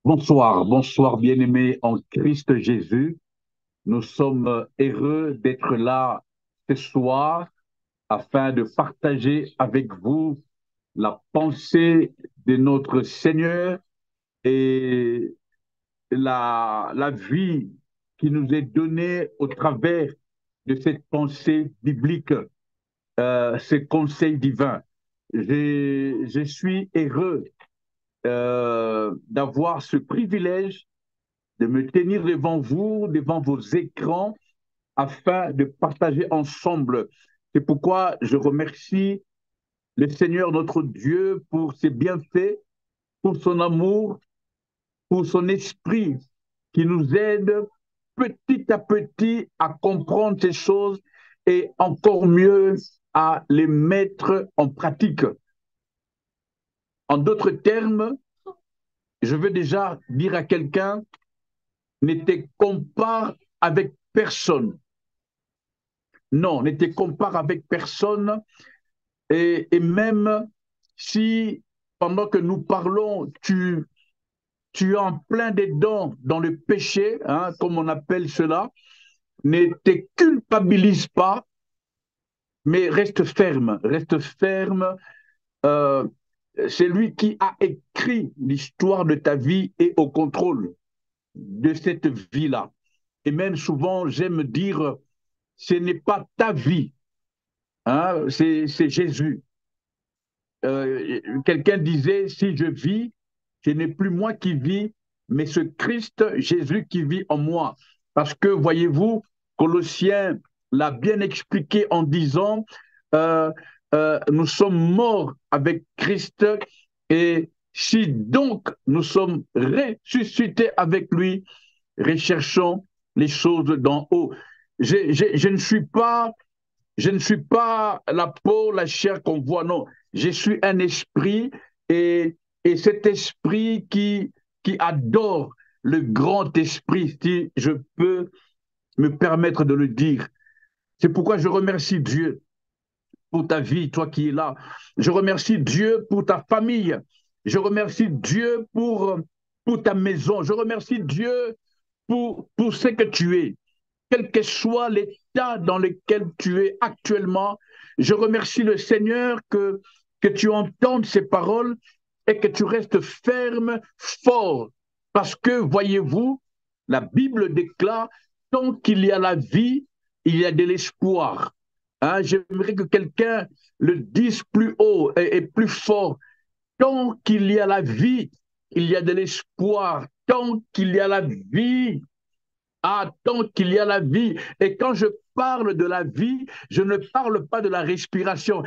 Bonsoir, bonsoir bien-aimés en Christ Jésus. Nous sommes heureux d'être là ce soir afin de partager avec vous la pensée de notre Seigneur et la vie qui nous est donnée au travers de cette pensée biblique, ces conseils divins. Je suis heureux d'avoir ce privilège de me tenir devant vous, devant vos écrans, afin de partager ensemble. C'est pourquoi je remercie le Seigneur notre Dieu pour ses bienfaits, pour son amour, pour son esprit qui nous aide petit à petit à comprendre ces choses et encore mieux à les mettre en pratique. En d'autres termes, je veux déjà dire à quelqu'un, ne te compare avec personne. Non, ne te compare avec personne. Et même si pendant que nous parlons, tu es en plein dedans dans le péché, hein, comme on appelle cela, ne te culpabilise pas, mais reste ferme, reste ferme. Euh, c'est lui qui a écrit l'histoire de ta vie et au contrôle de cette vie-là. Et même souvent, j'aime dire, ce n'est pas ta vie, hein, c'est Jésus. Quelqu'un disait, si je vis, ce n'est plus moi qui vis, mais ce Christ Jésus qui vit en moi. Parce que, voyez-vous, Colossiens l'a bien expliqué en disant, euh, nous sommes morts avec Christ et si donc nous sommes ressuscités avec lui, recherchons les choses d'en haut. Je ne suis pas je ne suis pas la peau, la chair qu'on voit, non. Je suis un esprit et cet esprit qui adore le grand esprit, si je peux me permettre de le dire. C'est pourquoi je remercie Dieu pour ta vie, toi qui es là. Je remercie Dieu pour ta famille. Je remercie Dieu pour ta maison. Je remercie Dieu pour ce que tu es quel que soit l'état dans lequel tu es actuellement. Je remercie le Seigneur que tu entendes ces paroles et que tu restes ferme, fort. Parce que, voyez-vous, la Bible déclare, tant qu'il y a la vie, il y a de l'espoir. Hein, j'aimerais que quelqu'un le dise plus haut et plus fort. Tant qu'il y a la vie, il y a de l'espoir. Tant qu'il y a la vie, tant qu'il y a la vie. Et quand je parle de la vie, je ne parle pas de la respiration.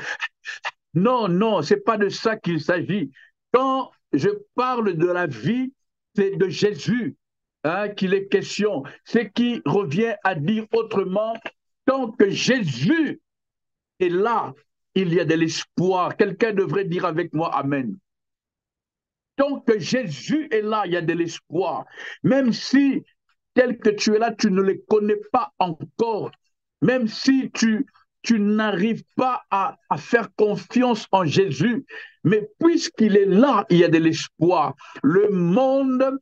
Non, non, c'est pas de ça qu'il s'agit. Quand je parle de la vie, c'est de Jésus hein, qu'il est question. Ce qui revient à dire autrement, tant que Jésus est là, il y a de l'espoir. Quelqu'un devrait dire avec moi Amen. Tant que Jésus est là, il y a de l'espoir. Même si, tel que tu es là, tu ne le connais pas encore, même si tu n'arrives pas à faire confiance en Jésus, mais puisqu'il est là, il y a de l'espoir. Le monde,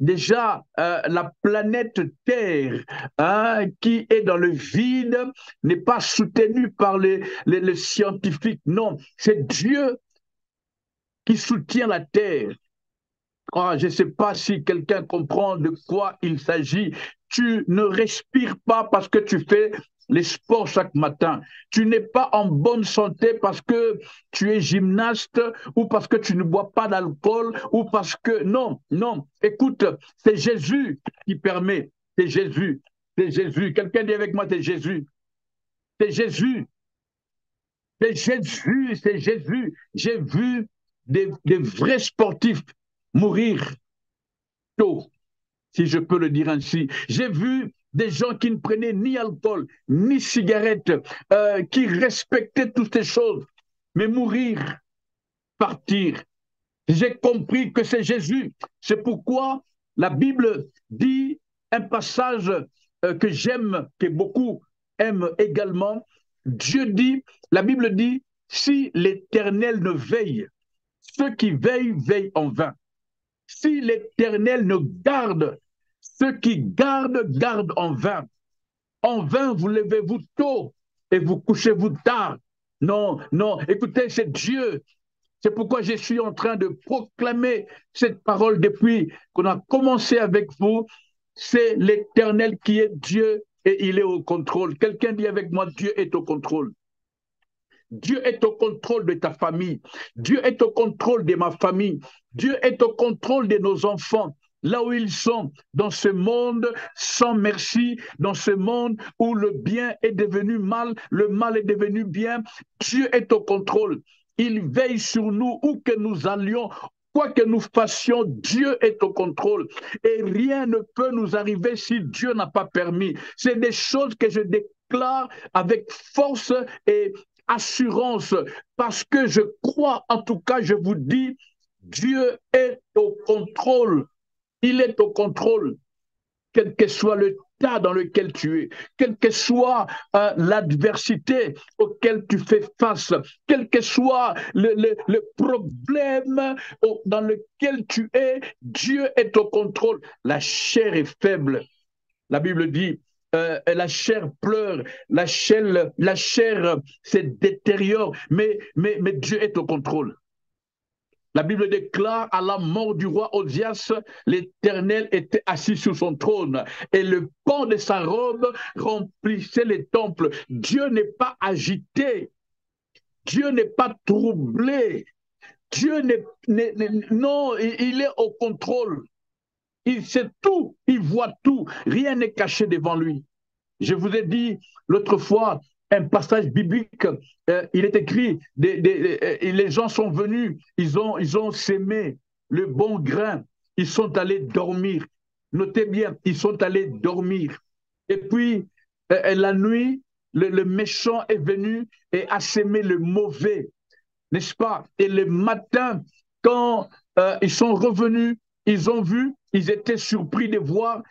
déjà, la planète Terre, hein, qui est dans le vide, n'est pas soutenue par les scientifiques. Non, c'est Dieu qui soutient la Terre. Ah, je ne sais pas si quelqu'un comprend de quoi il s'agit. Tu ne respires pas parce que tu fais les sports chaque matin. Tu n'es pas en bonne santé parce que tu es gymnaste ou parce que tu ne bois pas d'alcool ou parce que... Non, non. Écoute, c'est Jésus qui permet. C'est Jésus. C'est Jésus. Quelqu'un dit avec moi, c'est Jésus. C'est Jésus. C'est Jésus. C'est Jésus. J'ai vu des vrais sportifs mourir tôt, si je peux le dire ainsi. J'ai vu des gens qui ne prenaient ni alcool, ni cigarette, qui respectaient toutes ces choses, mais mourir, partir. J'ai compris que c'est Jésus. C'est pourquoi la Bible dit un passage que j'aime, que beaucoup aiment également. Dieu dit, la Bible dit, si l'Éternel ne veille, ceux qui veillent, veillent en vain. Si l'Éternel ne garde, ceux qui gardent, gardent en vain. En vain, vous levez-vous tôt et vous couchez-vous tard. Non, non, écoutez, c'est Dieu. C'est pourquoi je suis en train de proclamer cette parole depuis qu'on a commencé avec vous. C'est l'Éternel qui est Dieu et il est au contrôle. Quelqu'un dit avec moi, Dieu est au contrôle. Dieu est au contrôle de ta famille. Dieu est au contrôle de ma famille. Dieu est au contrôle de nos enfants. Là où ils sont, dans ce monde sans merci, dans ce monde où le bien est devenu mal, le mal est devenu bien, Dieu est au contrôle. Il veille sur nous où que nous allions, quoi que nous fassions, Dieu est au contrôle. Et rien ne peut nous arriver si Dieu n'a pas permis. C'est des choses que je déclare avec force et assurance, parce que je crois, en tout cas, je vous dis, Dieu est au contrôle. Il est au contrôle, quel que soit le tas dans lequel tu es, quelle que soit l'adversité auquel tu fais face, quel que soit le problème dans lequel tu es, Dieu est au contrôle. La chair est faible. La Bible dit, la chair pleure, la chair se détériore, mais Dieu est au contrôle. La Bible déclare à la mort du roi Osias, l'Éternel était assis sur son trône et le pan de sa robe remplissait les temples. Dieu n'est pas agité, Dieu n'est pas troublé, Dieu non, il est au contrôle. Il sait tout, il voit tout, rien n'est caché devant lui. Je vous ai dit l'autre fois un passage biblique, il est écrit, les gens sont venus, ils ont sémé le bon grain, ils sont allés dormir. Notez bien, ils sont allés dormir. Et puis, la nuit, le méchant est venu et a sémé le mauvais, n'est-ce pas? Et le matin, quand ils sont revenus, ils ont vu, ils étaient surpris de voir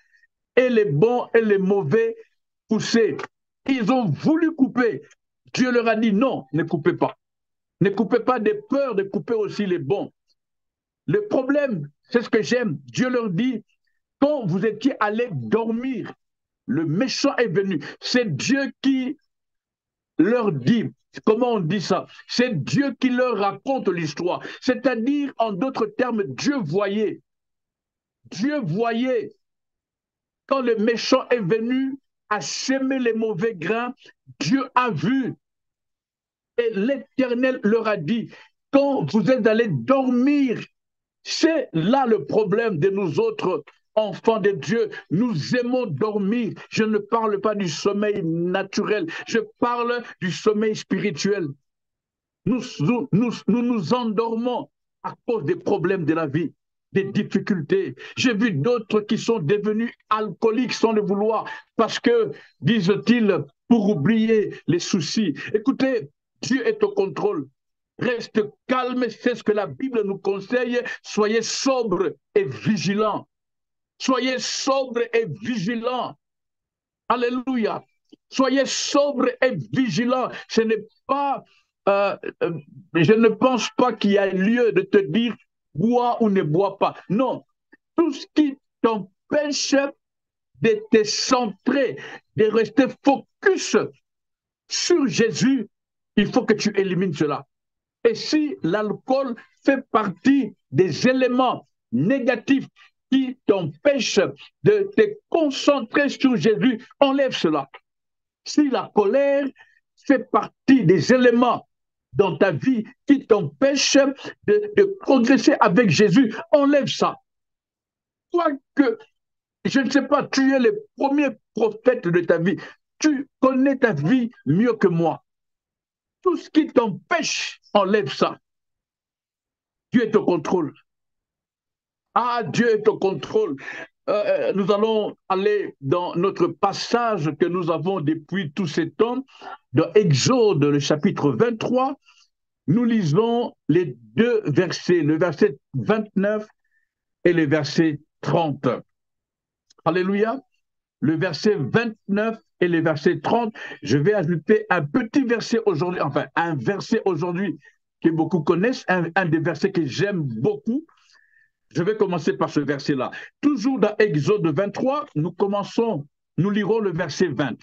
et les bons et les mauvais pousser. Ils ont voulu couper. Dieu leur a dit non, ne coupez pas. Ne coupez pas des peurs de couper aussi les bons. Le problème, c'est ce que j'aime. Dieu leur dit, quand vous étiez allés dormir, le méchant est venu. C'est Dieu qui leur dit, comment on dit ça? C'est Dieu qui leur raconte l'histoire. C'est-à-dire, en d'autres termes, Dieu voyait. Dieu voyait quand le méchant est venu à semer les mauvais grains, Dieu a vu. Et l'Éternel leur a dit, quand vous êtes allés dormir, c'est là le problème de nous autres enfants de Dieu. Nous aimons dormir. Je ne parle pas du sommeil naturel, je parle du sommeil spirituel. Nous endormons à cause des problèmes de la vie, des difficultés. J'ai vu d'autres qui sont devenus alcooliques sans le vouloir parce que, disent-ils, pour oublier les soucis. Écoutez, Dieu est au contrôle. Reste calme, c'est ce que la Bible nous conseille. Soyez sobre et vigilants. Soyez sobre et vigilants. Alléluia. Soyez sobre et vigilants. Ce n'est pas, je ne pense pas qu'il y a lieu de te dire bois ou ne bois pas. Non. Tout ce qui t'empêche de te centrer, de rester focus sur Jésus, il faut que tu élimines cela. Et si l'alcool fait partie des éléments négatifs qui t'empêchent de te concentrer sur Jésus, enlève cela. Si la colère fait partie des éléments dans ta vie qui t'empêchent de progresser avec Jésus, enlève ça. Toi que, je ne sais pas, tu es le premier prophète de ta vie. Tu connais ta vie mieux que moi. Tout ce qui t'empêche, enlève ça. Dieu est au contrôle. Ah, Dieu est au contrôle. Nous allons aller dans notre passage que nous avons depuis tous ces temps, dans Exode, le chapitre 23. Nous lisons les deux versets, le verset 29 et le verset 30. Alléluia. Le verset 29 et le verset 30. Je vais ajouter un petit verset aujourd'hui, enfin un verset aujourd'hui que beaucoup connaissent, un des versets que j'aime beaucoup. Je vais commencer par ce verset-là. Toujours dans Exode 23, nous lirons le verset 20.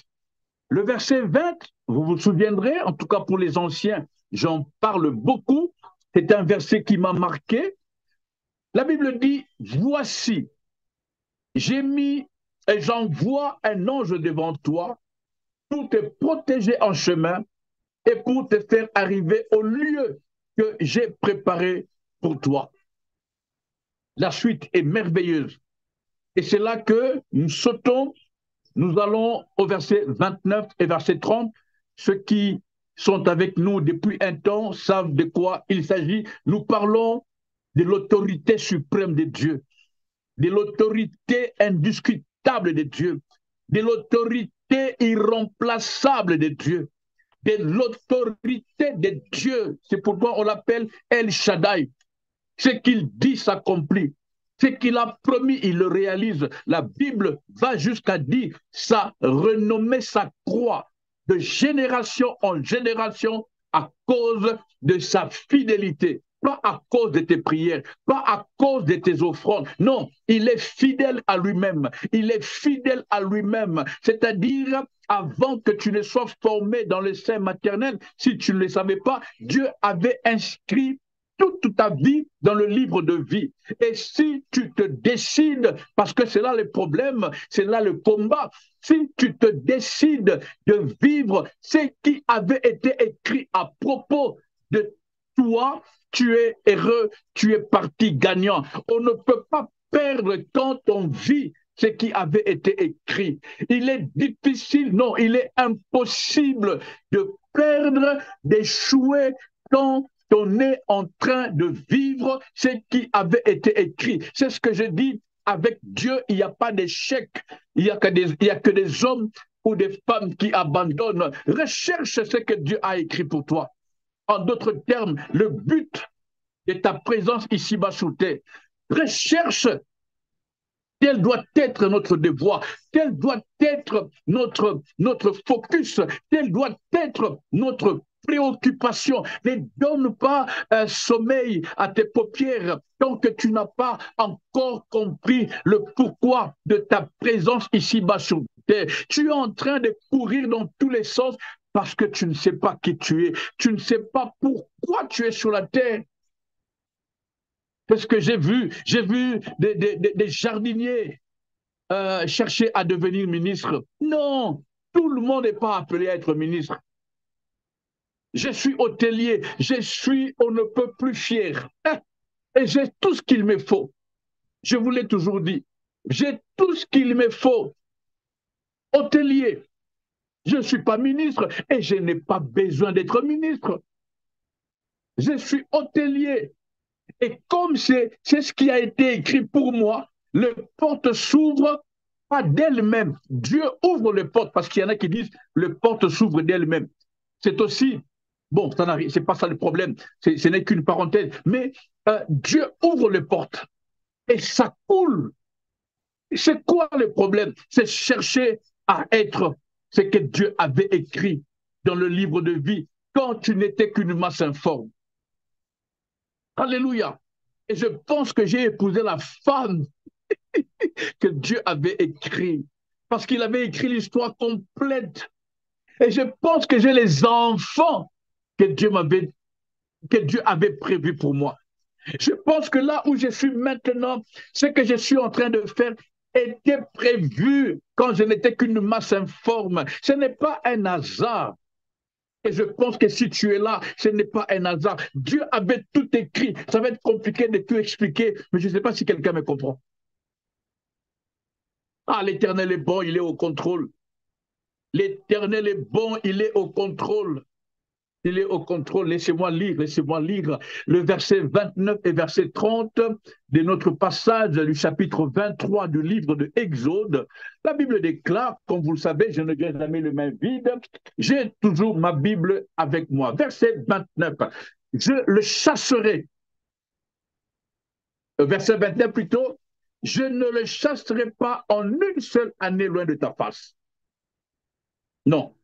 Le verset 20, vous vous souviendrez, en tout cas pour les anciens, j'en parle beaucoup, c'est un verset qui m'a marqué. La Bible dit, voici, j'ai mis et j'envoie un ange devant toi pour te protéger en chemin et pour te faire arriver au lieu que j'ai préparé pour toi. La suite est merveilleuse. Et c'est là que nous sautons, nous allons au verset 29 et verset 30. Ceux qui sont avec nous depuis un temps savent de quoi il s'agit. Nous parlons de l'autorité suprême de Dieu, de l'autorité indiscutable de Dieu, de l'autorité irremplaçable de Dieu, de l'autorité de Dieu. C'est pourquoi on l'appelle El Shaddai. Ce qu'il dit s'accomplit. Ce qu'il a promis, il le réalise. La Bible va jusqu'à dire sa renommée, sa croix de génération en génération à cause de sa fidélité. Pas à cause de tes prières, pas à cause de tes offrandes. Non, il est fidèle à lui-même. Il est fidèle à lui-même. C'est-à-dire, avant que tu ne sois formé dans le sein maternel, si tu ne le savais pas, Dieu avait inscrit toute ta vie dans le livre de vie. Et si tu te décides, parce que c'est là le problème, c'est là le combat, si tu te décides de vivre ce qui avait été écrit à propos de toi, tu es heureux, tu es parti gagnant. On ne peut pas perdre quand on vit ce qui avait été écrit. Il est difficile, non, il est impossible de perdre, d'échouer quand on est en train de vivre ce qui avait été écrit. C'est ce que je dis, avec Dieu, il n'y a pas d'échec. Il n'y a que des hommes ou des femmes qui abandonnent. Recherche ce que Dieu a écrit pour toi. En d'autres termes, le but de ta présence ici-bas sous terre. Recherche quel doit être notre devoir, quel doit être notre focus, quel doit être notre préoccupation. Ne donne pas un sommeil à tes paupières tant que tu n'as pas encore compris le pourquoi de ta présence ici-bas sur terre. Tu es en train de courir dans tous les sens parce que tu ne sais pas qui tu es. Tu ne sais pas pourquoi tu es sur la terre. Parce que j'ai vu des jardiniers chercher à devenir ministre. Non, tout le monde n'est pas appelé à être ministre. Je suis hôtelier, je suis on ne peut plus fier. Et j'ai tout ce qu'il me faut. Je vous l'ai toujours dit. J'ai tout ce qu'il me faut. Hôtelier, je ne suis pas ministre et je n'ai pas besoin d'être ministre. Je suis hôtelier. Et comme c'est ce qui a été écrit pour moi, les portes s'ouvrent pas d'elles-mêmes. Dieu ouvre les portes parce qu'il y en a qui disent les portes s'ouvrent d'elles-mêmes. C'est aussi, bon, c'est pas ça le problème, ce n'est qu'une parenthèse, mais Dieu ouvre les portes et ça coule. C'est quoi le problème? C'est chercher à être ce que Dieu avait écrit dans le livre de vie quand tu n'étais qu'une masse informe. Alléluia. Et je pense que j'ai épousé la femme que Dieu avait écrite, parce qu'il avait écrit l'histoire complète. Et je pense que j'ai les enfants que Dieu avait prévus pour moi. Je pense que là où je suis maintenant, ce que je suis en train de faire était prévu quand je n'étais qu'une masse informe. Ce n'est pas un hasard. Et je pense que si tu es là, ce n'est pas un hasard. Dieu avait tout écrit. Ça va être compliqué de tout expliquer, mais je ne sais pas si quelqu'un me comprend. Ah, l'Éternel est bon, il est au contrôle. L'Éternel est bon, il est au contrôle. Il est au contrôle. Laissez-moi lire le verset 29 et verset 30 de notre passage du chapitre 23 du livre de Exode. La Bible déclare, comme vous le savez, je ne viens jamais les mains vides, j'ai toujours ma Bible avec moi. Verset 29, je le chasserai. Verset 29 plutôt, je ne le chasserai pas en une seule année loin de ta face. Non,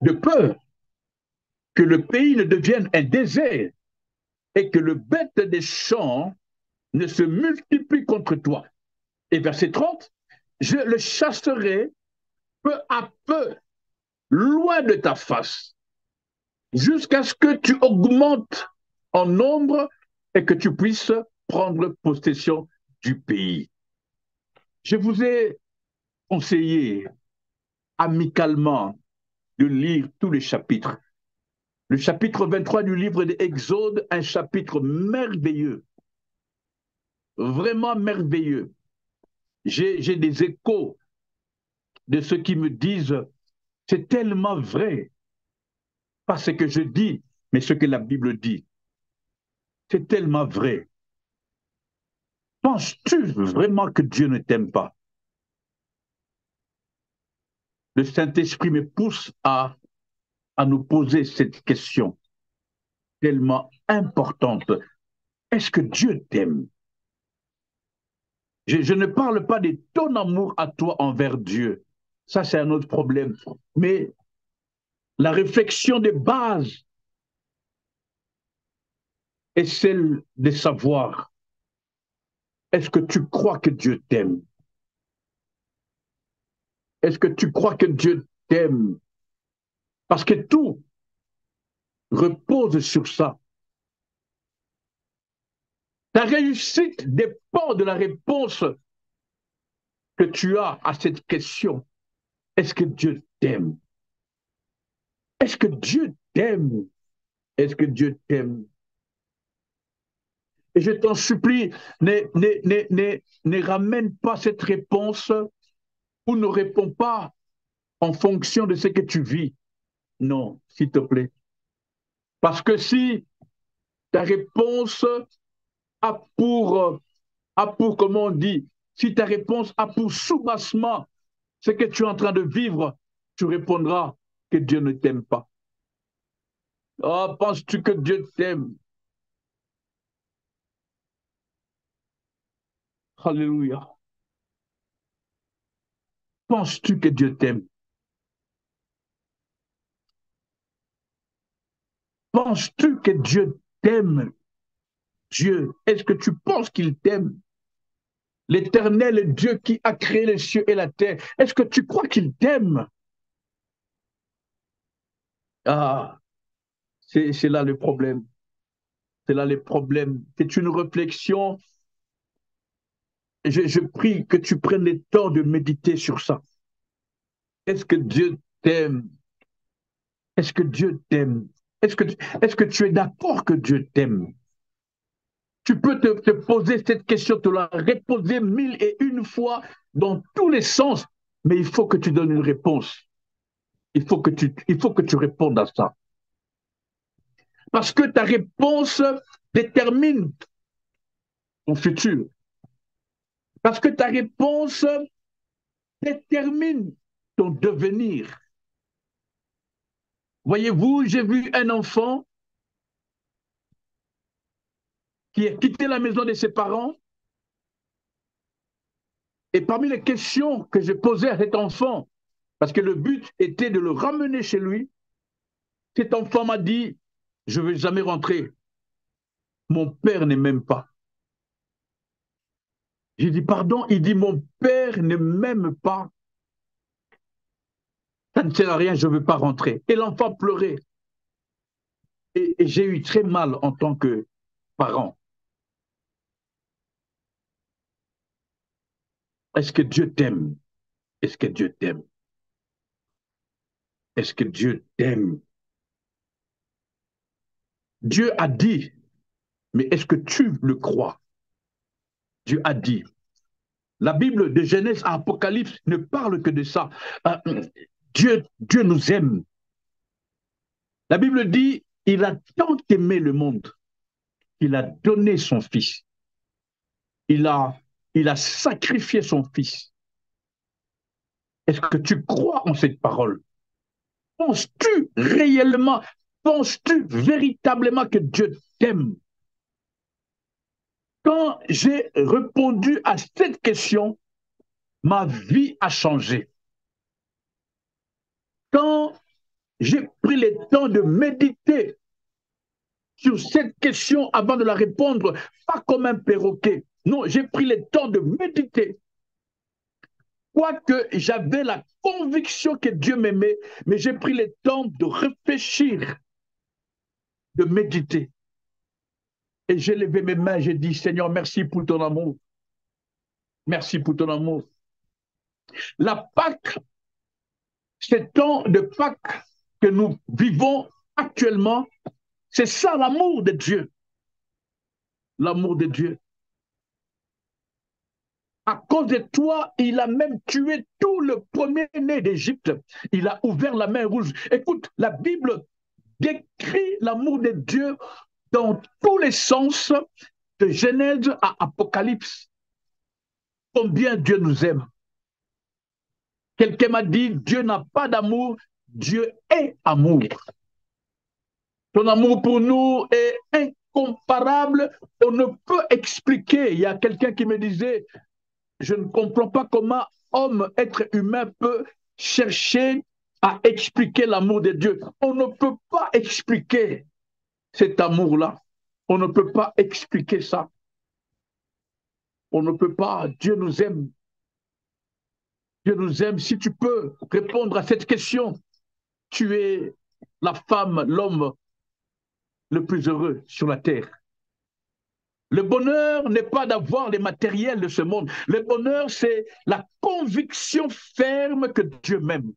de peur que le pays ne devienne un désert et que le bête des champs ne se multiplie contre toi. Et verset 30, je le chasserai peu à peu, loin de ta face, jusqu'à ce que tu augmentes en nombre et que tu puisses prendre possession du pays. Je vous ai conseillé amicalement de lire tous les chapitres. Le chapitre 23 du livre d'Exode, un chapitre merveilleux, vraiment merveilleux. J'ai des échos de ceux qui me disent, c'est tellement vrai, pas ce que je dis, mais ce que la Bible dit. C'est tellement vrai. Penses-tu vraiment que Dieu ne t'aime pas? Le Saint-Esprit me pousse à nous poser cette question tellement importante. Est-ce que Dieu t'aime? Je ne parle pas de ton amour à toi envers Dieu. Ça, c'est un autre problème. Mais la réflexion de base est celle de savoir, est-ce que tu crois que Dieu t'aime? Est-ce que tu crois que Dieu t'aime? Parce que tout repose sur ça. Ta réussite dépend de la réponse que tu as à cette question. Est-ce que Dieu t'aime? Est-ce que Dieu t'aime? Est-ce que Dieu t'aime? Et je t'en supplie, ne ramène pas cette réponse ou ne réponds pas en fonction de ce que tu vis. Non, s'il te plaît. Parce que si ta réponse a pour, comment on dit, si ta réponse a pour soubassement ce que tu es en train de vivre, tu répondras que Dieu ne t'aime pas. Oh, penses-tu que Dieu t'aime? Alléluia. Penses-tu que Dieu t'aime? Penses-tu que Dieu t'aime? Dieu, est-ce que tu penses qu'il t'aime? L'éternel Dieu qui a créé les cieux et la terre, est-ce que tu crois qu'il t'aime? Ah, c'est là le problème. C'est là le problème. C'est une réflexion. Je prie que tu prennes le temps de méditer sur ça. Est-ce que Dieu t'aime? Est-ce que Dieu t'aime? Est-ce que tu es d'accord que Dieu t'aime? Tu peux te poser cette question, te la reposer 1001 fois dans tous les sens, mais il faut que tu donnes une réponse. Il faut que tu répondes à ça. Parce que ta réponse détermine ton futur. Parce que ta réponse détermine ton devenir. Voyez-vous, j'ai vu un enfant qui a quitté la maison de ses parents et parmi les questions que j'ai posées à cet enfant, parce que le but était de le ramener chez lui, cet enfant m'a dit, je ne vais jamais rentrer. Mon père ne m'aime pas. J'ai dit, pardon, il dit, mon père ne m'aime pas. Ça ne sert à rien, je ne veux pas rentrer. Et l'enfant pleurait. Et j'ai eu très mal en tant que parent. Est-ce que Dieu t'aime? Est-ce que Dieu t'aime? Est-ce que Dieu t'aime? Dieu a dit, mais est-ce que tu le crois? Dieu a dit. La Bible de Genèse à Apocalypse ne parle que de ça. Dieu nous aime. La Bible dit, il a tant aimé le monde qu'il a donné son fils. Il a, il a sacrifié son fils. Est-ce que tu crois en cette parole? Penses-tu réellement, penses-tu véritablement que Dieu t'aime? Quand j'ai répondu à cette question, ma vie a changé. Quand j'ai pris le temps de méditer sur cette question avant de la répondre, pas comme un perroquet. Non, j'ai pris le temps de méditer. Quoique j'avais la conviction que Dieu m'aimait, mais j'ai pris le temps de réfléchir, de méditer. Et j'ai levé mes mains, j'ai dit, Seigneur, merci pour ton amour. Merci pour ton amour. La Pâque, ce temps de Pâques que nous vivons actuellement, c'est ça l'amour de Dieu. L'amour de Dieu. À cause de toi, il a même tué tout le premier-né d'Égypte. Il a ouvert la mer rouge. Écoute, la Bible décrit l'amour de Dieu dans tous les sens, de Genèse à Apocalypse. Combien Dieu nous aime. Quelqu'un m'a dit, Dieu n'a pas d'amour, Dieu est amour. Ton amour pour nous est incomparable, on ne peut expliquer. Il y a quelqu'un qui me disait, je ne comprends pas comment homme, être humain peut chercher à expliquer l'amour de Dieu. On ne peut pas expliquer cet amour-là. On ne peut pas expliquer ça. On ne peut pas. Dieu nous aime. Dieu nous aime. Si tu peux répondre à cette question, tu es la femme, l'homme le plus heureux sur la terre. Le bonheur n'est pas d'avoir les matériels de ce monde. Le bonheur, c'est la conviction ferme que Dieu m'aime.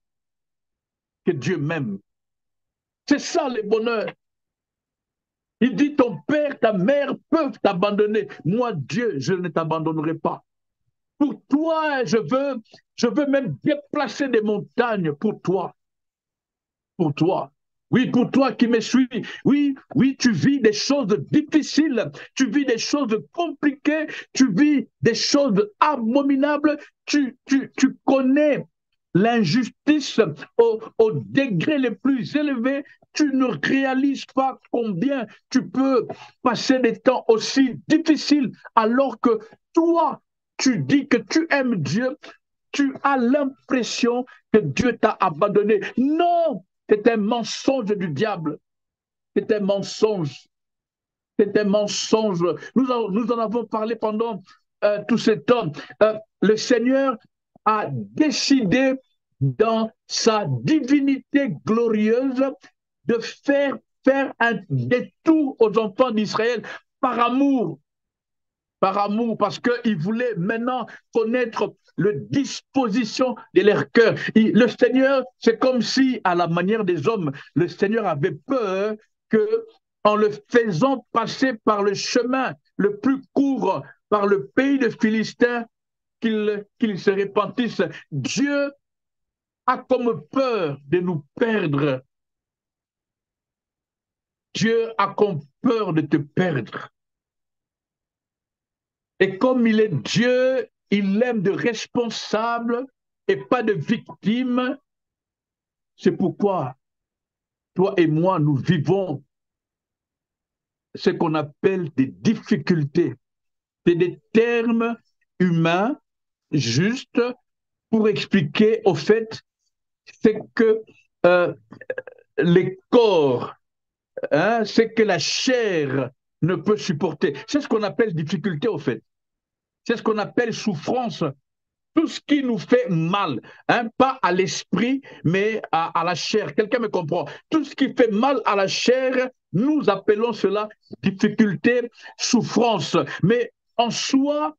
Que Dieu m'aime. C'est ça le bonheur. Il dit, ton père, ta mère peuvent t'abandonner. Moi, Dieu, je ne t'abandonnerai pas. Pour toi, je veux même déplacer des montagnes pour toi. Pour toi. Oui, pour toi qui me suis. Oui, oui, tu vis des choses difficiles, tu vis des choses compliquées, tu vis des choses abominables, tu connais l'injustice au degré le plus élevé, tu ne réalises pas combien tu peux passer des temps aussi difficiles alors que toi, tu dis que tu aimes Dieu, tu as l'impression que Dieu t'a abandonné. Non, c'est un mensonge du diable. C'est un mensonge. C'est un mensonge. Nous en avons parlé pendant tout ce temps. Le Seigneur a décidé dans sa divinité glorieuse de faire un détour aux enfants d'Israël par amour, parce qu'il voulait maintenant connaître le disposition de leur cœur. Le Seigneur, c'est comme si, à la manière des hommes, le Seigneur avait peur que, en le faisant passer par le chemin le plus court, par le pays de Philistins, qu'il se repentisse. Dieu a comme peur de nous perdre. Dieu a comme peur de te perdre. Et comme il est Dieu, il aime de responsables et pas de victimes. C'est pourquoi toi et moi, nous vivons ce qu'on appelle des difficultés. C'est des termes humains justes pour expliquer au fait ce que les corps, ce que la chair ne peut supporter. C'est ce qu'on appelle difficulté au fait. C'est ce qu'on appelle souffrance. Tout ce qui nous fait mal, pas à l'esprit, mais à la chair. Quelqu'un me comprend? Tout ce qui fait mal à la chair, nous appelons cela difficulté, souffrance. Mais en soi,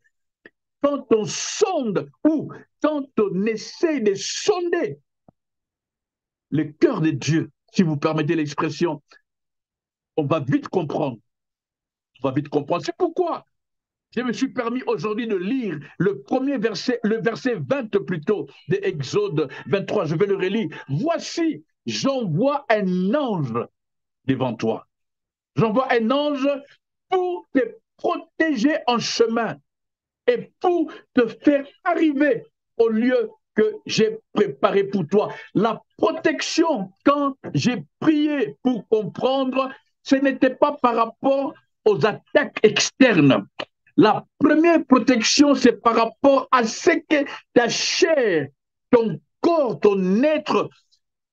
quand on sonde ou quand on essaie de sonder le cœur de Dieu, si vous permettez l'expression, on va vite comprendre. On va vite comprendre. C'est pourquoi je me suis permis aujourd'hui de lire le premier verset, le verset 20 plutôt, de Exode 23. Je vais le relire. Voici, j'envoie un ange devant toi. J'envoie un ange pour te protéger en chemin et pour te faire arriver au lieu que j'ai préparé pour toi. La protection, quand j'ai prié pour comprendre, ce n'était pas par rapport aux attaques externes. La première protection, c'est par rapport à ce que ta chair, ton corps, ton être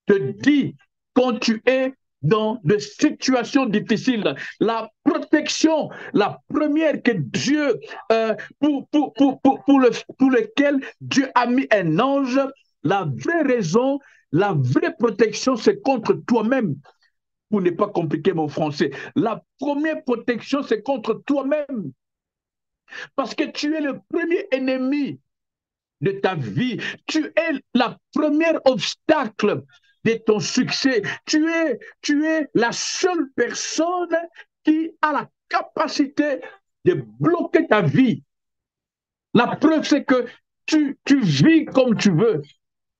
te dit quand tu es dans des situations difficiles. La protection, la première que Dieu, pour lequel Dieu a mis un ange, la vraie raison, la vraie protection, c'est contre toi-même. Pour ne pas compliquer mon français, la première protection, c'est contre toi-même. Parce que tu es le premier ennemi de ta vie. Tu es la première obstacle de ton succès. Tu es la seule personne qui a la capacité de bloquer ta vie. La preuve, c'est que tu vis comme tu veux.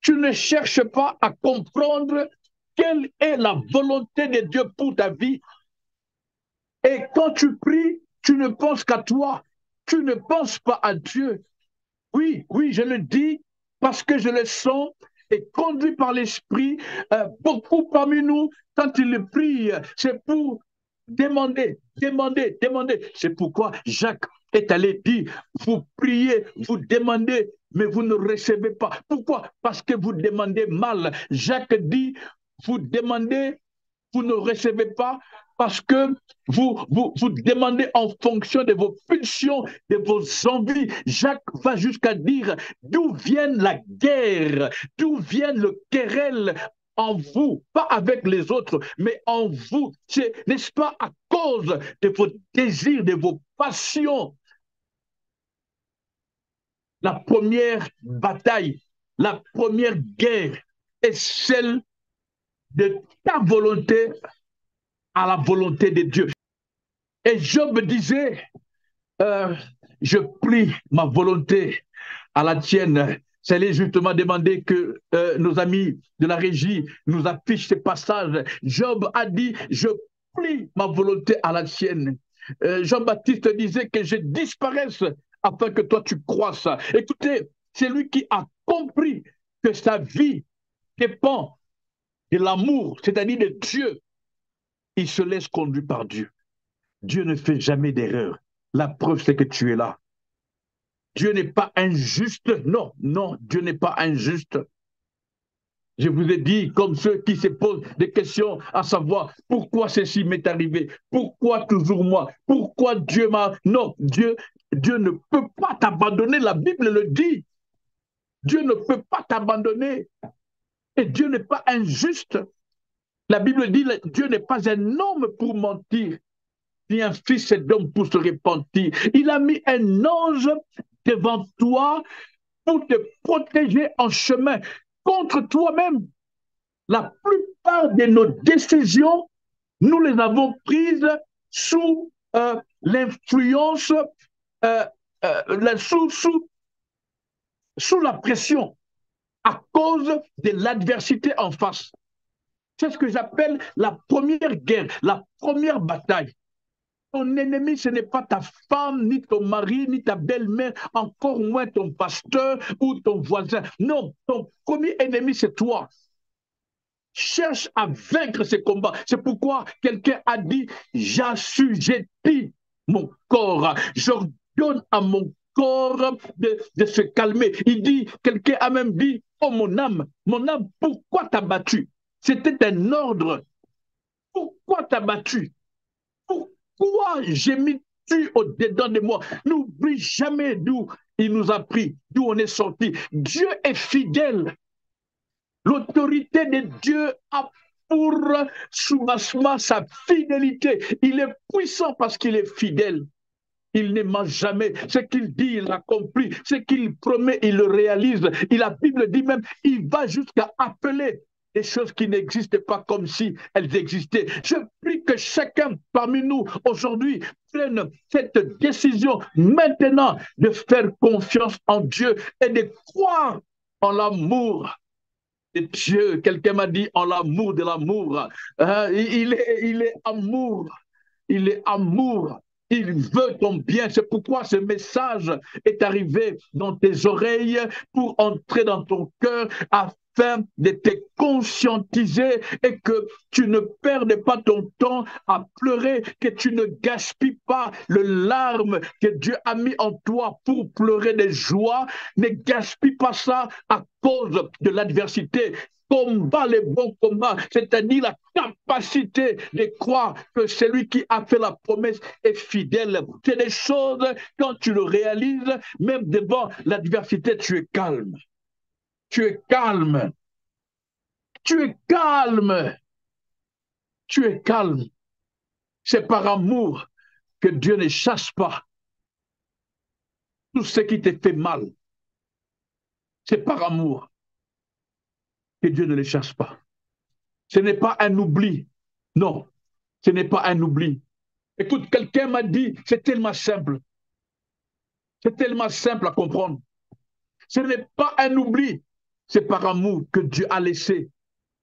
Tu ne cherches pas à comprendre quelle est la volonté de Dieu pour ta vie. Et quand tu pries, tu ne penses qu'à toi. Tu ne penses pas à Dieu. Oui, oui, je le dis parce que je le sens et conduit par l'Esprit. Beaucoup parmi nous, quand ils le prient, c'est pour demander, demander, demander. C'est pourquoi Jacques est allé dire, vous priez, vous demandez, mais vous ne recevez pas. Pourquoi? Parce que vous demandez mal. Jacques dit, vous demandez, vous ne recevez pas parce que vous demandez en fonction de vos pulsions, de vos envies. Jacques va jusqu'à dire d'où vient la guerre, d'où vient le querelle en vous, pas avec les autres, mais en vous. N'est-ce pas à cause de vos désirs, de vos passions? La première bataille, la première guerre est celle de ta volonté à la volonté de Dieu. Et Job disait, euh, je plie ma volonté à la tienne. C'est aller justement demander que nos amis de la régie nous affichent ces passages. Job a dit, je plie ma volonté à la tienne. Jean-Baptiste disait que je disparaisse afin que toi tu croisses. Écoutez, c'est lui qui a compris que sa vie dépend de l'amour, c'est-à-dire de Dieu. Il se laisse conduire par Dieu. Dieu ne fait jamais d'erreur. La preuve, c'est que tu es là. Dieu n'est pas injuste. Non, non, Dieu n'est pas injuste. Je vous ai dit, comme ceux qui se posent des questions, à savoir pourquoi ceci m'est arrivé, pourquoi toujours moi, pourquoi Dieu m'a... Non, Dieu ne peut pas t'abandonner, la Bible le dit. Dieu ne peut pas t'abandonner. Et Dieu n'est pas injuste. La Bible dit, Dieu n'est pas un homme pour mentir, ni un fils d'homme pour se repentir. Il a mis un ange devant toi pour te protéger en chemin contre toi-même. La plupart de nos décisions, nous les avons prises sous l'influence, sous la pression, à cause de l'adversité en face. C'est ce que j'appelle la première guerre, la première bataille. Ton ennemi, ce n'est pas ta femme, ni ton mari, ni ta belle-mère, encore moins ton pasteur ou ton voisin. Non, ton premier ennemi, c'est toi. Cherche à vaincre ces combats. C'est pourquoi quelqu'un a dit, j'assujettis mon corps, j'ordonne à mon corps de se calmer. Il dit, quelqu'un a même dit, oh mon âme, pourquoi t'as battu? C'était un ordre. Pourquoi t'as battu? Pourquoi gémis-tu au-dedans de moi? N'oublie jamais d'où il nous a pris, d'où on est sorti. Dieu est fidèle. L'autorité de Dieu a pour soubassement sa fidélité. Il est puissant parce qu'il est fidèle. Il ne ment jamais. Ce qu'il dit, il l'accomplit. Ce qu'il promet, il le réalise. Et la Bible dit même, il va jusqu'à appeler des choses qui n'existent pas comme si elles existaient. Je prie que chacun parmi nous aujourd'hui prenne cette décision maintenant de faire confiance en Dieu et de croire en l'amour de Dieu. Quelqu'un m'a dit en l'amour de l'amour. Il est amour. Il est amour. Il veut ton bien. C'est pourquoi ce message est arrivé dans tes oreilles pour entrer dans ton cœur afin de te conscientiser et que tu ne perdes pas ton temps à pleurer, que tu ne gaspilles pas le larme que Dieu a mis en toi pour pleurer de joie. Ne gaspille pas ça à cause de l'adversité. Combat les bons combats, c'est-à-dire la capacité de croire que celui qui a fait la promesse est fidèle. C'est des choses, quand tu le réalises, même devant l'adversité, tu es calme. Tu es calme. Tu es calme. Tu es calme. C'est par amour que Dieu ne chasse pas tout ce qui te fait mal. C'est par amour que Dieu ne les chasse pas. Ce n'est pas un oubli. Non, ce n'est pas un oubli. Écoute, quelqu'un m'a dit, c'est tellement simple. C'est tellement simple à comprendre. Ce n'est pas un oubli. C'est par amour que Dieu a laissé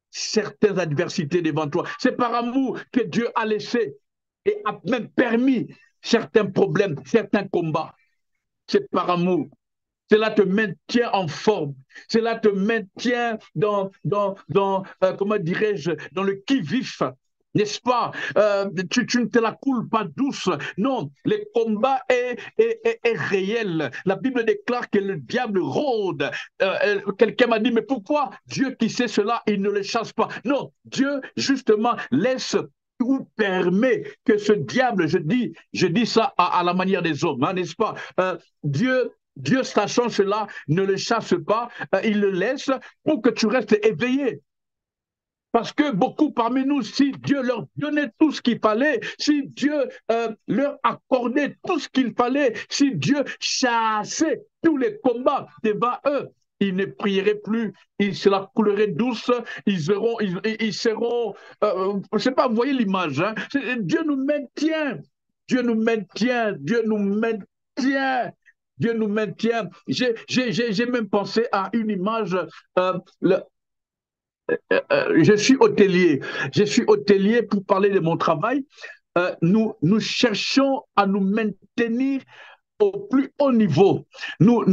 certaines adversités devant toi. C'est par amour que Dieu a laissé et a même permis certains problèmes, certains combats. C'est par amour. Cela te maintient en forme. Cela te maintient comment dirais-je, dans le qui-vif. N'est-ce pas? Tu ne te la coules pas douce. Non, le combat est réel. La Bible déclare que le diable rôde. Quelqu'un m'a dit, mais pourquoi Dieu qui sait cela, il ne le chasse pas? Non, Dieu, justement, laisse ou permet que ce diable, je dis ça à la manière des hommes, hein, n'est-ce pas? Dieu, sachant cela, ne le chasse pas, il le laisse pour que tu restes éveillé. Parce que beaucoup parmi nous, si Dieu leur donnait tout ce qu'il fallait, si Dieu leur accordait tout ce qu'il fallait, si Dieu chassait tous les combats devant eux, ils ne prieraient plus, ils se la couleraient douce, ils seront, je ne sais pas, vous voyez l'image, hein? Dieu nous maintient, Dieu nous maintient, Dieu nous maintient. Dieu nous maintient. J'ai même pensé à une image. Le, je suis hôtelier. Je suis hôtelier pour parler de mon travail. Nous cherchons à nous maintenir au plus haut niveau. Nous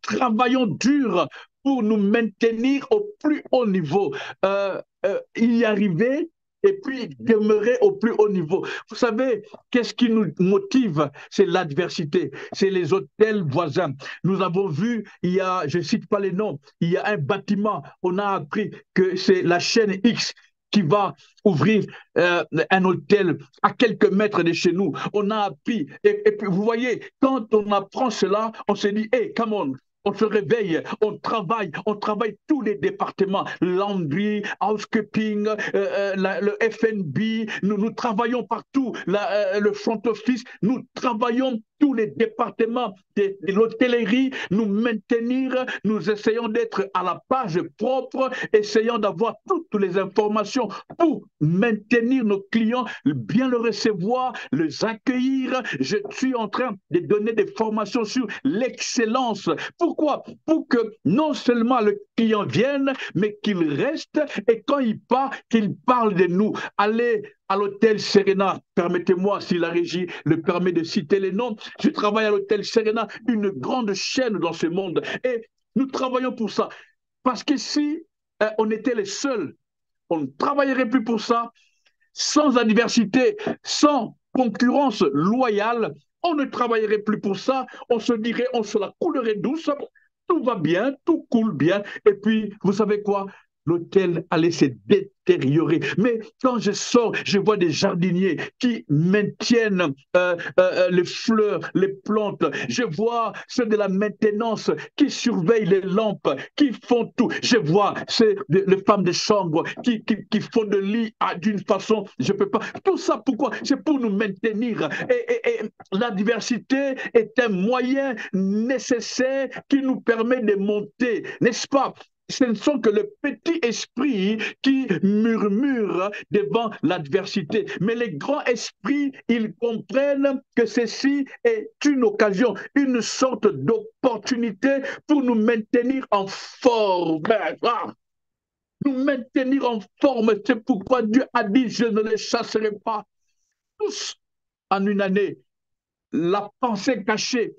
travaillons dur pour nous maintenir au plus haut niveau. Y arriver et puis demeurer au plus haut niveau. Vous savez, qu'est-ce qui nous motive? C'est l'adversité, c'est les hôtels voisins. Nous avons vu, je ne cite pas les noms, il y a un bâtiment, on a appris que c'est la chaîne X qui va ouvrir un hôtel à quelques mètres de chez nous. On a appris. Et puis, vous voyez, quand on apprend cela, on se dit, hey, come on, on se réveille, on travaille tous les départements, laundry, housekeeping, le FNB, nous travaillons partout, le front office, nous travaillons tous les départements de l'hôtellerie, nous maintenir, nous essayons d'être à la page propre, essayons d'avoir toutes les informations pour maintenir nos clients, bien le recevoir, les accueillir. Je suis en train de donner des formations sur l'excellence. Pourquoi? Pour que non seulement le client vienne, mais qu'il reste et quand il part, qu'il parle de nous. Allez à l'hôtel Serena, permettez-moi, si la régie le permet de citer les noms, je travaille à l'hôtel Serena, une grande chaîne dans ce monde. Et nous travaillons pour ça. Parce que si on était les seuls, on ne travaillerait plus pour ça. Sans adversité, sans concurrence loyale, on ne travaillerait plus pour ça. On se dirait, on se la coulerait douce. Tout va bien, tout coule bien. Et puis, vous savez quoi? L'hôtel allait se détériorer. Mais quand je sors, je vois des jardiniers qui maintiennent les fleurs, les plantes. Je vois ceux de la maintenance qui surveillent les lampes, qui font tout. Je vois les femmes de chambre qui font le lit d'une façon, je ne peux pas. Tout ça, pourquoi? C'est pour nous maintenir. Et l'adversité est un moyen nécessaire qui nous permet de monter, n'est-ce pas? Ce ne sont que le petit esprit qui murmure devant l'adversité. Mais les grands esprits, ils comprennent que ceci est une occasion, une sorte d'opportunité pour nous maintenir en forme. Nous maintenir en forme. C'est pourquoi Dieu a dit, je ne les chasserai pas tous en une année. La pensée cachée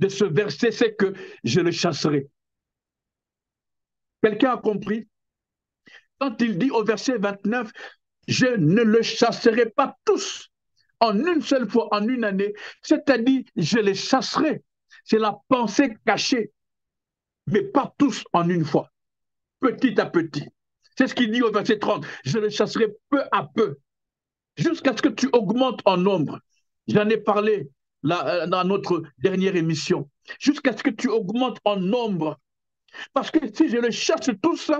de ce verset, c'est que je les chasserai. Quelqu'un a compris? Quand il dit au verset 29, je ne le chasserai pas tous en une seule fois, en une année, c'est-à-dire je les chasserai. C'est la pensée cachée, mais pas tous en une fois, petit à petit. C'est ce qu'il dit au verset 30. Je les chasserai peu à peu, jusqu'à ce que tu augmentes en nombre. J'en ai parlé là, dans notre dernière émission. Jusqu'à ce que tu augmentes en nombre. Parce que si je les chasse tous,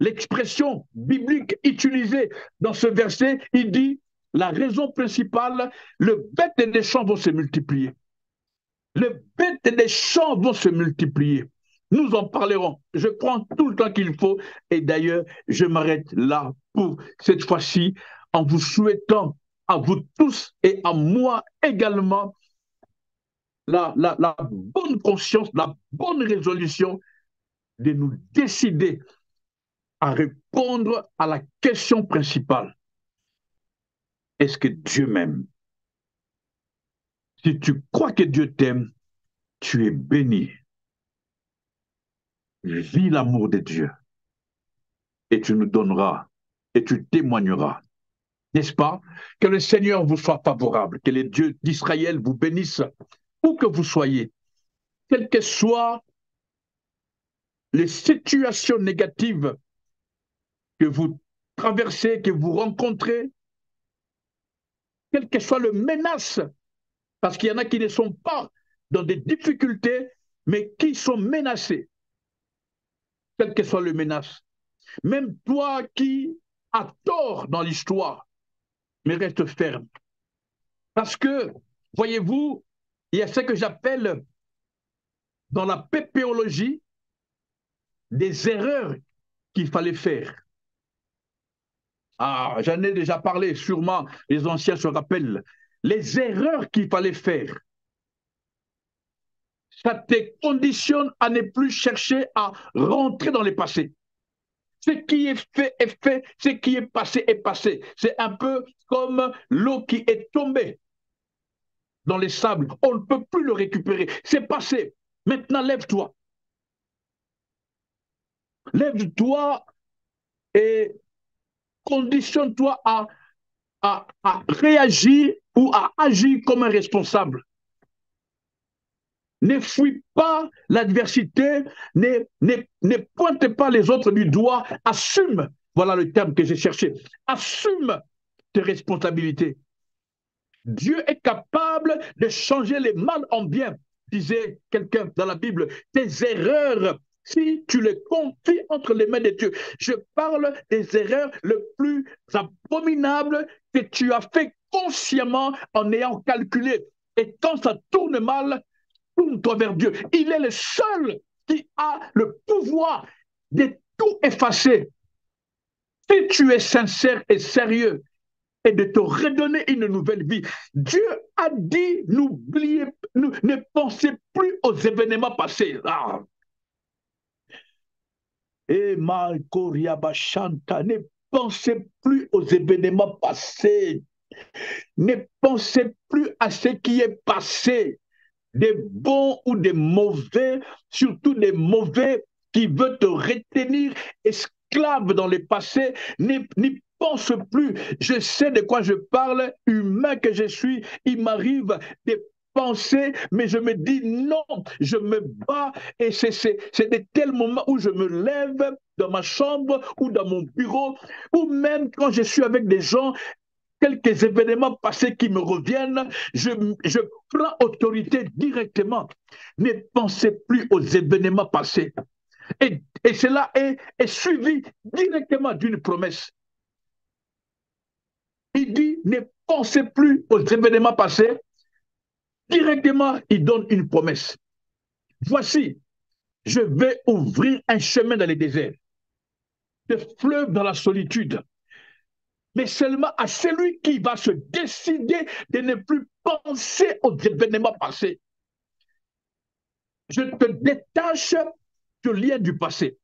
l'expression biblique utilisée dans ce verset, il dit la raison principale, le bête des champs vont se multiplier. Les bêtes des champs vont se multiplier. Nous en parlerons. Je prends tout le temps qu'il faut. Et d'ailleurs, je m'arrête là pour cette fois-ci en vous souhaitant à vous tous et à moi également la bonne conscience, la bonne résolution de nous décider à répondre à la question principale. Est-ce que Dieu m'aime? Si tu crois que Dieu t'aime, tu es béni. Vis l'amour de Dieu et tu nous donneras et tu témoigneras. N'est-ce pas? Que le Seigneur vous soit favorable, que les dieux d'Israël vous bénissent, où que vous soyez, quelles que soient les situations négatives que vous traversez, que vous rencontrez, quelle que soit le menace, parce qu'il y en a qui ne sont pas dans des difficultés, mais qui sont menacés, quelle que soit le menace. Même toi qui as tort dans l'histoire, mais reste ferme. Parce que, voyez-vous, il y a ce que j'appelle dans la pépéologie des erreurs qu'il fallait faire. Ah, j'en ai déjà parlé, sûrement les anciens se rappellent. Les erreurs qu'il fallait faire. Ça te conditionne à ne plus chercher à rentrer dans le passé. Ce qui est fait, ce qui est passé est passé. C'est un peu comme l'eau qui est tombée dans les sables. On ne peut plus le récupérer. C'est passé. Maintenant, lève-toi. Lève-toi et conditionne-toi à réagir ou à agir comme un responsable. Ne fuis pas l'adversité, ne pointe pas les autres du doigt, assume, voilà le terme que j'ai cherché, assume tes responsabilités. Dieu est capable de changer les mal en bien, disait quelqu'un dans la Bible. Tes erreurs, si tu les confies entre les mains de Dieu, je parle des erreurs les plus abominables que tu as fait consciemment en ayant calculé. Et quand ça tourne mal, tourne-toi vers Dieu. Il est le seul qui a le pouvoir de tout effacer. Si tu es sincère et sérieux, et de te redonner une nouvelle vie. Dieu a dit, n'oubliez, ne pensez plus aux événements passés. Ah. Et ne pensez plus aux événements passés. Ne pensez plus à ce qui est passé, des bons ou des mauvais, surtout des mauvais qui veulent te retenir esclave dans le passé. N'y pense plus. Je sais de quoi je parle, humain que je suis. Il m'arrive des pensées, mais je me dis non, je me bats et c'est de tels moments où je me lève dans ma chambre ou dans mon bureau ou même quand je suis avec des gens, quelques événements passés qui me reviennent, je prends autorité directement. Ne pensez plus aux événements passés. Et cela est suivi directement d'une promesse. Il dit, ne pensez plus aux événements passés. Directement, il donne une promesse. Voici, je vais ouvrir un chemin dans les déserts, des fleuves dans la solitude, mais seulement à celui qui va se décider de ne plus penser aux événements passés. Je te détache du lien du passé.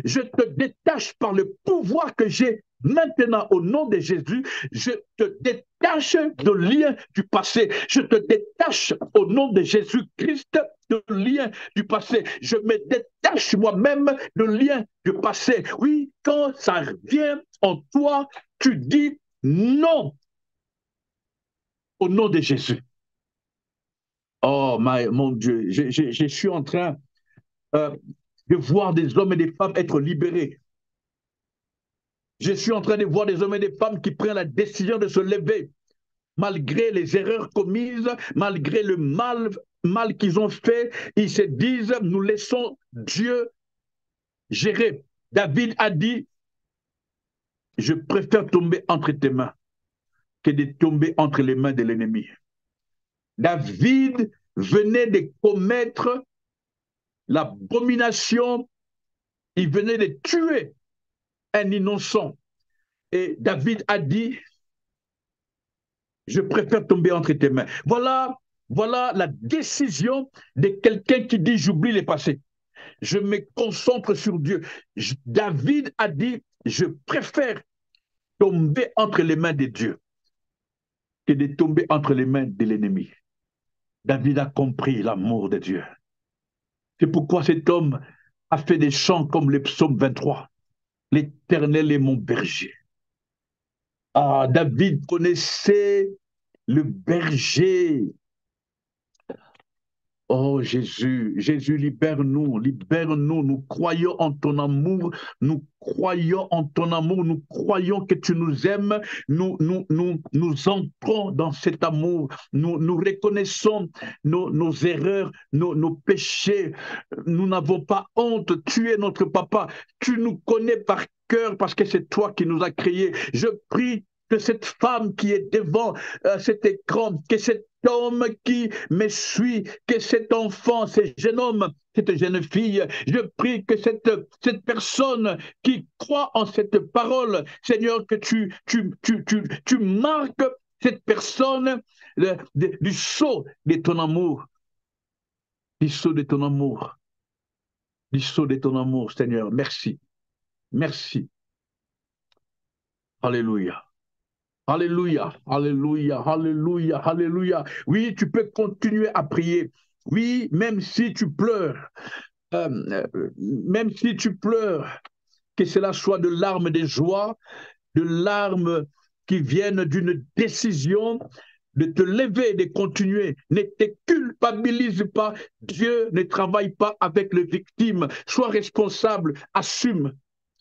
Je te détache par le pouvoir que j'ai Maintenant, au nom de Jésus, je te détache de lien du passé. Je te détache au nom de Jésus-Christ de lien du passé. Je me détache moi-même de lien du passé. Oui, quand ça vient en toi, tu dis non au nom de Jésus. Oh, mon Dieu, je suis en train euh, de voir des hommes et des femmes être libérés. Je suis en train de voir des hommes et des femmes qui prennent la décision de se lever, malgré les erreurs commises, malgré le mal qu'ils ont fait. Ils se disent, nous laissons Dieu gérer. David a dit, je préfère tomber entre tes mains que de tomber entre les mains de l'ennemi. David venait de commettre l'abomination, il venait de tuer un innocent. Et David a dit, je préfère tomber entre tes mains. Voilà la décision de quelqu'un qui dit, j'oublie le passé. Je me concentre sur Dieu. David a dit, je préfère tomber entre les mains de Dieu que de tomber entre les mains de l'ennemi. David a compris l'amour de Dieu. C'est pourquoi cet homme a fait des chants comme le psaume 23. L'Éternel est mon berger. Ah, David connaissait le berger. Oh Jésus, Jésus, libère-nous, libère-nous. Nous croyons en ton amour, nous croyons en ton amour, nous croyons que tu nous aimes, nous entrons dans cet amour, nous reconnaissons nos erreurs, nos péchés. Nous n'avons pas honte, tu es notre papa, tu nous connais par cœur parce que c'est toi qui nous as créés. Je prie que cette femme qui est devant cet écran, que cet homme qui me suit, que cet enfant, ce jeune homme, cette jeune fille, je prie que cette personne qui croit en cette parole, Seigneur, que tu marques cette personne du sceau de ton amour, du sceau de ton amour, du sceau de ton amour, Seigneur. Merci, merci. Alléluia. Alléluia, alléluia, alléluia, alléluia. Oui, tu peux continuer à prier. Oui, même si tu pleures, même si tu pleures, que cela soit de larmes de joie, de larmes qui viennent d'une décision de te lever, de continuer. Ne te culpabilise pas. Dieu ne travaille pas avec les victimes. Sois responsable, assume,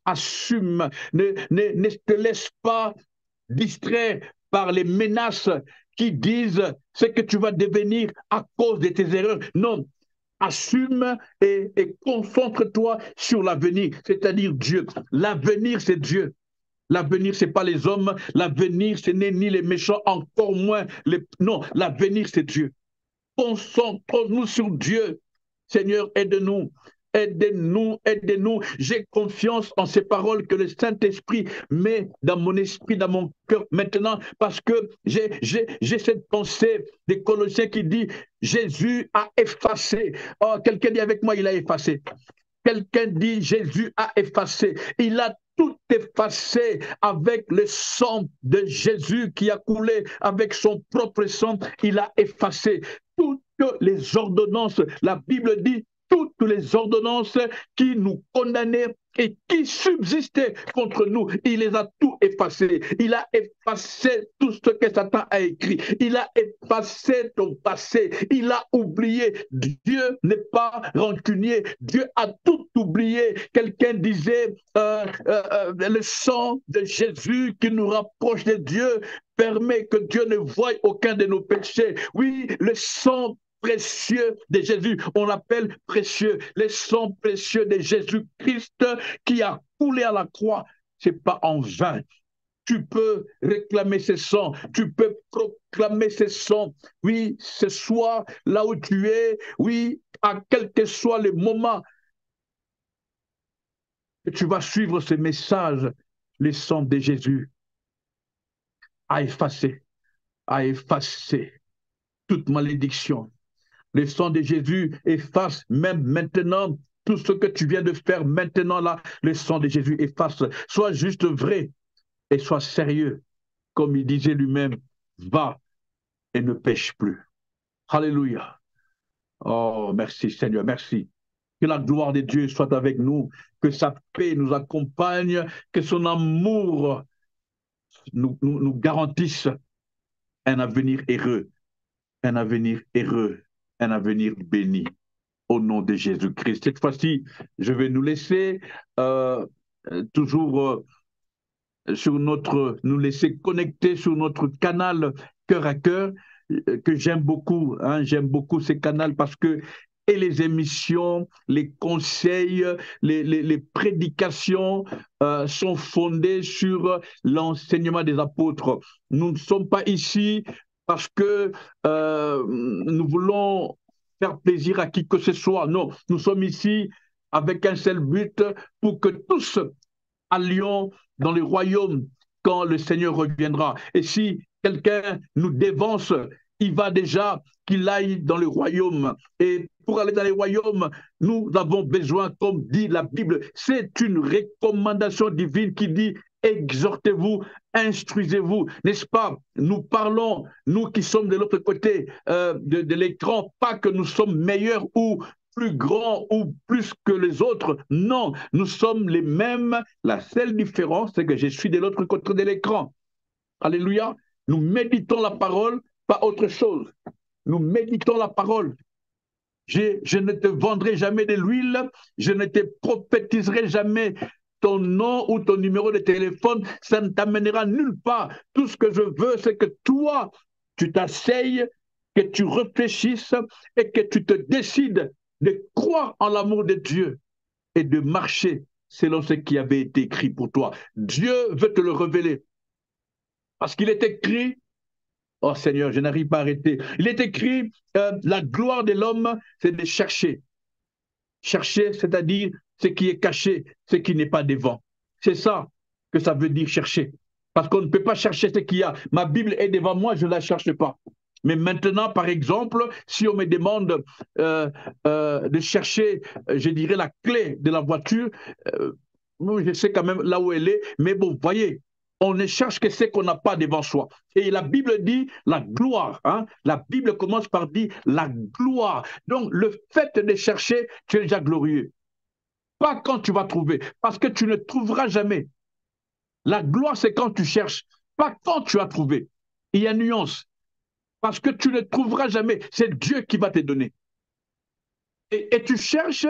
assume. Ne te laisse pas distrait par les menaces qui disent ce que tu vas devenir à cause de tes erreurs. Non, assume et concentre-toi sur l'avenir, c'est-à-dire Dieu. L'avenir, c'est Dieu. L'avenir, ce n'est pas les hommes. L'avenir, ce n'est ni les méchants, encore moins les... Non, l'avenir, c'est Dieu. Concentrons-nous sur Dieu. Seigneur, aide-nous. Aide-nous, aide-nous. J'ai confiance en ces paroles que le Saint-Esprit met dans mon esprit, dans mon cœur maintenant, parce que j'ai cette pensée des Colossiens qui dit, Jésus a effacé. Oh, quelqu'un dit avec moi, il a effacé. Quelqu'un dit, Jésus a effacé. Il a tout effacé avec le sang de Jésus qui a coulé avec son propre sang. Il a effacé toutes les ordonnances. La Bible dit toutes les ordonnances qui nous condamnaient et qui subsistaient contre nous. Il les a tout effacées. Il a effacé tout ce que Satan a écrit. Il a effacé ton passé. Il a oublié. Dieu n'est pas rancunier. Dieu a tout oublié. Quelqu'un disait, le sang de Jésus qui nous rapproche de Dieu permet que Dieu ne voie aucun de nos péchés. Oui, le sang précieux de Jésus, on l'appelle précieux, le sang précieux de Jésus-Christ qui a coulé à la croix, c'est pas en vain. Tu peux réclamer ce sang, tu peux proclamer ce sang. Oui, ce soir, là où tu es, oui, à quel que soit le moment que tu vas suivre ce message, le sang de Jésus a effacé toute malédiction. Le sang de Jésus efface même maintenant tout ce que tu viens de faire maintenant là. Le sang de Jésus efface. Sois juste vrai. et sois sérieux. Comme il disait lui-même, va et ne pêche plus. Alléluia. Oh, merci Seigneur, merci. Que la gloire de Dieu soit avec nous, que sa paix nous accompagne, que son amour nous garantisse un avenir heureux, un avenir heureux, un avenir béni. Au nom de Jésus-Christ. Cette fois-ci, je vais nous laisser toujours nous laisser connecter sur notre canal Cœur à Cœur, que j'aime beaucoup. Hein, j'aime beaucoup ces canaux parce que et les émissions, les conseils, les prédications sont fondées sur l'enseignement des apôtres. Nous ne sommes pas ici parce que nous voulons faire plaisir à qui que ce soit. Non, nous sommes ici avec un seul but pour que tous allions dans le royaume quand le Seigneur reviendra. Et si quelqu'un nous dévance, il va déjà qu'il aille dans le royaume. Et pour aller dans le royaume, nous avons besoin, comme dit la Bible, c'est une recommandation divine qui dit exhortez-vous, instruisez-vous, n'est-ce pas? Nous parlons, nous qui sommes de l'autre côté de l'écran, pas que nous sommes meilleurs ou plus grands ou plus que les autres. Non, nous sommes les mêmes. La seule différence, c'est que je suis de l'autre côté de l'écran. Alléluia. Nous méditons la parole, pas autre chose. Nous méditons la parole. Je ne te vendrai jamais de l'huile, je ne te prophétiserai jamais ton nom ou ton numéro de téléphone, ça ne t'amènera nulle part. Tout ce que je veux, c'est que toi, tu t'asseyes, que tu réfléchisses et que tu te décides de croire en l'amour de Dieu et de marcher selon ce qui avait été écrit pour toi. Dieu veut te le révéler. Parce qu'il est écrit, oh Seigneur, je n'arrive pas à arrêter. Il est écrit, la gloire de l'homme, c'est de chercher. Chercher, c'est-à-dire ce qui est caché, ce qui n'est pas devant. C'est ça que ça veut dire chercher. Parce qu'on ne peut pas chercher ce qu'il y a. Ma Bible est devant moi, je ne la cherche pas. Mais maintenant, par exemple, si on me demande de chercher, je dirais, la clé de la voiture, je sais quand même là où elle est, mais bon, voyez, on ne cherche que ce qu'on n'a pas devant soi. Et la Bible dit la gloire. Hein? La Bible commence par dire la gloire. Donc, le fait de chercher, tu es déjà glorieux. Pas quand tu vas trouver, parce que tu ne trouveras jamais. La gloire, c'est quand tu cherches, pas quand tu as trouvé. Il y a une nuance. Parce que tu ne trouveras jamais. C'est Dieu qui va te donner. Et tu cherches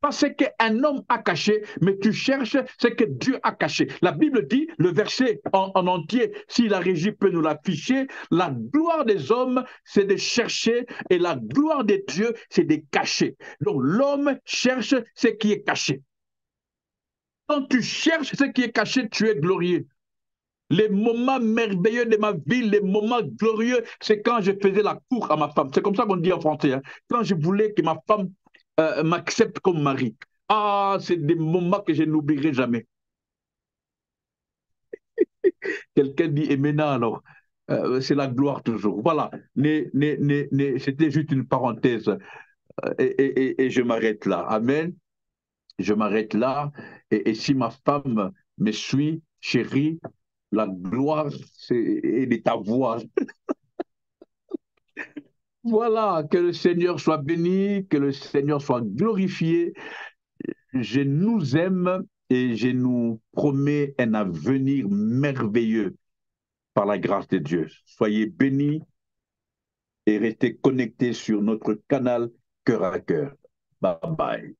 pas ce qu'un homme a caché, mais tu cherches ce que Dieu a caché. La Bible dit, le verset en entier, si la régie peut nous l'afficher, la gloire des hommes, c'est de chercher, et la gloire de Dieu, c'est de cacher. Donc l'homme cherche ce qui est caché. Quand tu cherches ce qui est caché, tu es glorieux. Les moments merveilleux de ma vie, les moments glorieux, c'est quand je faisais la cour à ma femme. C'est comme ça qu'on dit en français. Hein. Quand je voulais que ma femme m'accepte comme mari. Ah, c'est des moments que je n'oublierai jamais. Quelqu'un dit, et maintenant alors, c'est la gloire toujours. Voilà, c'était juste une parenthèse et je m'arrête là. Amen. Je m'arrête là. Et si ma femme me suit, chérie, la gloire, c'est de ta voix. Voilà, que le Seigneur soit béni, que le Seigneur soit glorifié. Je nous aime et je nous promets un avenir merveilleux par la grâce de Dieu. Soyez bénis et restez connectés sur notre canal Cœur à Cœur. Bye bye.